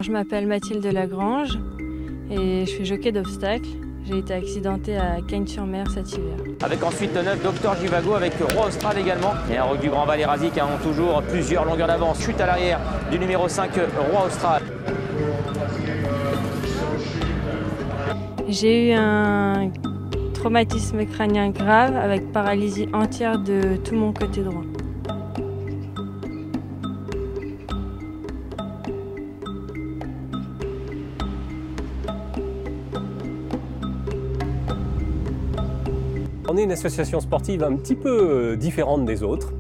Je m'appelle Mathilde Lagrange et je suis jockey d'obstacles. J'ai été accidentée à Cagnes-sur-Mer cet hiver. Avec ensuite 9 Docteur Givago avec Roi Austral également. Et un rock du Grand Valais Razik ont toujours plusieurs longueurs d'avance. Chute à l'arrière du numéro 5 Roi Austral. J'ai eu un traumatisme crânien grave avec paralysie entière de tout mon côté droit. On est une association sportive un petit peu différente des autres.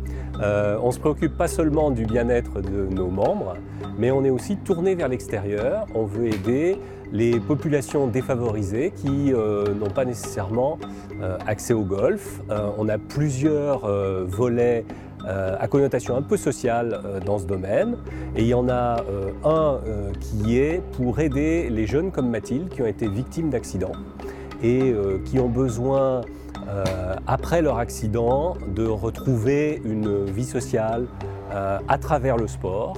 On ne se préoccupe pas seulement du bien-être de nos membres, mais on est aussi tourné vers l'extérieur. On veut aider les populations défavorisées qui n'ont pas nécessairement accès au golf. On a plusieurs volets à connotation un peu sociale dans ce domaine. Et il y en a un qui est pour aider les jeunes comme Mathilde qui ont été victimes d'accidents et qui ont besoin après leur accident, de retrouver une vie sociale à travers le sport,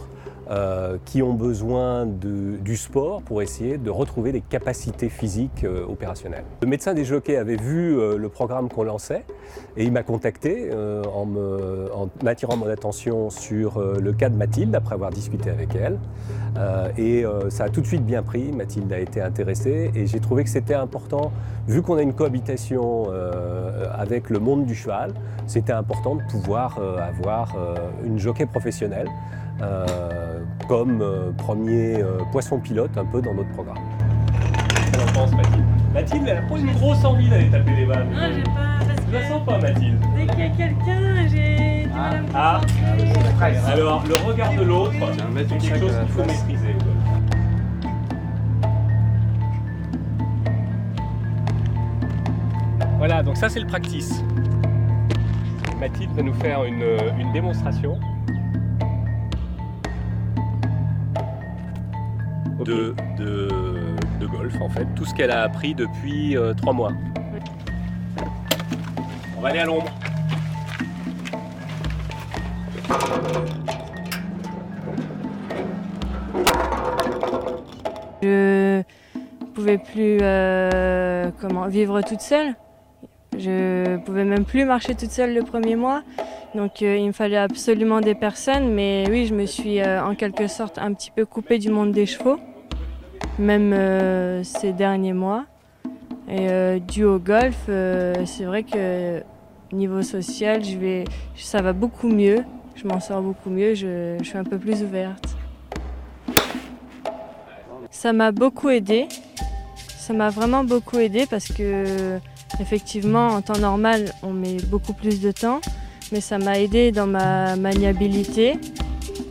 qui ont besoin du sport pour essayer de retrouver des capacités physiques opérationnelles. Le médecin des jockeys avait vu le programme qu'on lançait et il m'a contacté en m'attirant mon attention sur le cas de Mathilde après avoir discuté avec elle. Ça a tout de suite bien pris, Mathilde a été intéressée et j'ai trouvé que c'était important, vu qu'on a une cohabitation avec le monde du cheval, c'était important de pouvoir avoir une jockey professionnelle comme premier poisson pilote un peu dans notre programme. Qu'est-ce que t'en penses, Mathilde? Mathilde, elle a pas une grosse envie d'aller taper les balles. Non, j'ai pas. Parce Tu la que sens pas, Mathilde? dès qu'il y a quelqu'un, j'ai du mal à me concentrer. Alors, le regard de l'autre, c'est quelque chose qu'il faut maîtriser. Voilà, donc ça c'est le practice. Mathilde va nous faire une démonstration de golf, en fait, tout ce qu'elle a appris depuis 3 mois. On va aller à l'ombre. Je pouvais plus vivre toute seule. Je pouvais même plus marcher toute seule le premier mois. Donc il me fallait absolument des personnes. Mais oui, je me suis en quelque sorte un petit peu coupée du monde des chevaux, même ces derniers mois. Et dû au golf, c'est vrai que niveau social, ça va beaucoup mieux. Je m'en sors beaucoup mieux, je suis un peu plus ouverte. Ça m'a beaucoup aidée. Ça m'a vraiment beaucoup aidée parce que, effectivement, en temps normal, on met beaucoup plus de temps. Mais ça m'a aidée dans ma maniabilité,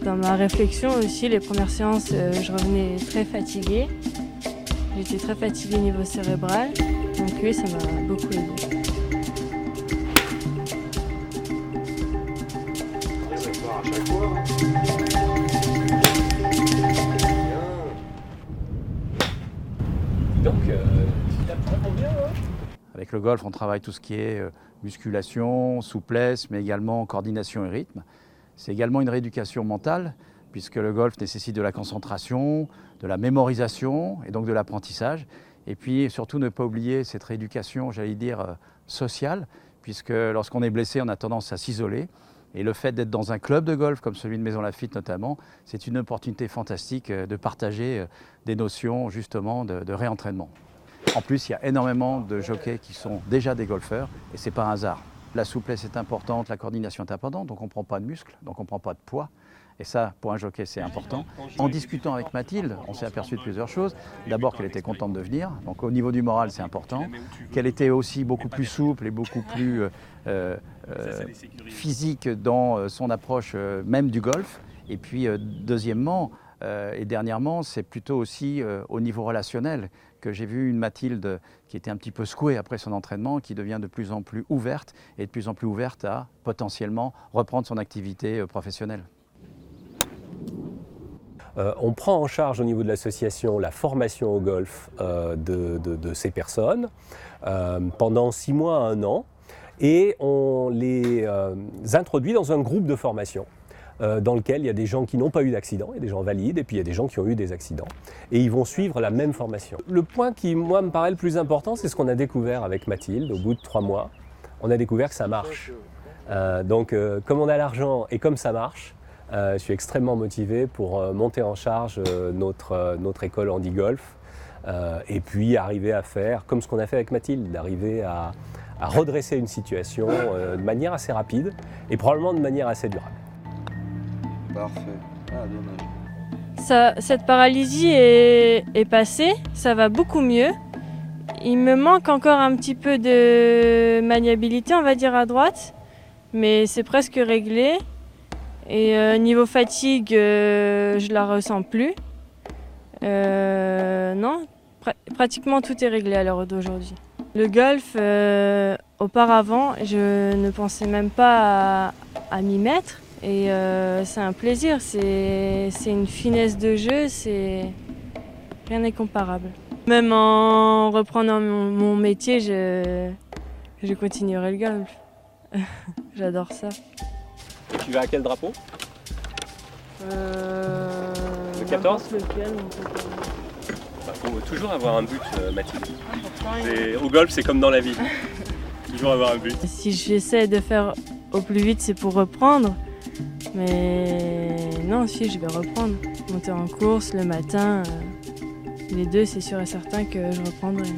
dans ma réflexion aussi. Les premières séances, je revenais très fatiguée. J'étais très fatiguée au niveau cérébral. Donc oui, ça m'a beaucoup aidée. Donc, tu t'apprends combien, hein? Avec le golf, on travaille tout ce qui est musculation, souplesse, mais également coordination et rythme. C'est également une rééducation mentale, puisque le golf nécessite de la concentration, de la mémorisation et donc de l'apprentissage. Et puis surtout ne pas oublier cette rééducation, j'allais dire, sociale, puisque lorsqu'on est blessé, on a tendance à s'isoler. Et le fait d'être dans un club de golf, comme celui de Maison Lafitte notamment, c'est une opportunité fantastique de partager des notions justement de réentraînement. En plus, il y a énormément de jockeys qui sont déjà des golfeurs et ce n'est pas un hasard. La souplesse est importante, la coordination est importante, donc on ne prend pas de muscles, donc on ne prend pas de poids. Et ça, pour un jockey, c'est important. En discutant avec Mathilde, on s'est aperçu de plusieurs choses. D'abord qu'elle était contente de venir, donc au niveau du moral, c'est important. Qu'elle était aussi beaucoup plus souple et beaucoup plus physique dans son approche même du golf. Et puis, deuxièmement et dernièrement, c'est plutôt aussi au niveau relationnel que j'ai vu une Mathilde qui était un petit peu secouée après son entraînement, qui devient de plus en plus ouverte et de plus en plus ouverte à potentiellement reprendre son activité professionnelle. On prend en charge au niveau de l'association la formation au golf de ces personnes pendant 6 mois à 1 an et on les introduit dans un groupe de formation. dans lequel il y a des gens qui n'ont pas eu d'accident, il y a des gens valides, et puis il y a des gens qui ont eu des accidents. Et ils vont suivre la même formation. Le point qui, moi, me paraît le plus important, c'est ce qu'on a découvert avec Mathilde au bout de 3 mois. On a découvert que ça marche. Donc, comme on a l'argent et comme ça marche, je suis extrêmement motivé pour monter en charge notre école handi-golf et puis arriver à faire, comme ce qu'on a fait avec Mathilde, d'arriver à redresser une situation de manière assez rapide et probablement de manière assez durable. Parfait. Ah, dommage. Cette paralysie est passée, ça va beaucoup mieux. Il me manque encore un petit peu de maniabilité, on va dire, à droite, mais c'est presque réglé. Et niveau fatigue, je la ressens plus. Non, pratiquement tout est réglé à l'heure d'aujourd'hui. Le golf, auparavant, je ne pensais même pas à m'y mettre. Et c'est un plaisir, c'est une finesse de jeu, rien n'est comparable. Même en reprenant mon métier, je continuerai le golf. J'adore ça. Et tu vas à quel drapeau? Le 14? Lequel, Il faut toujours avoir un but, Mathilde. Au golf, c'est comme dans la vie. Toujours avoir un but. Si j'essaie de faire au plus vite, c'est pour reprendre. Mais non, si, je vais reprendre. Monter en course le matin, les deux, c'est sûr et certain que je reprendrai.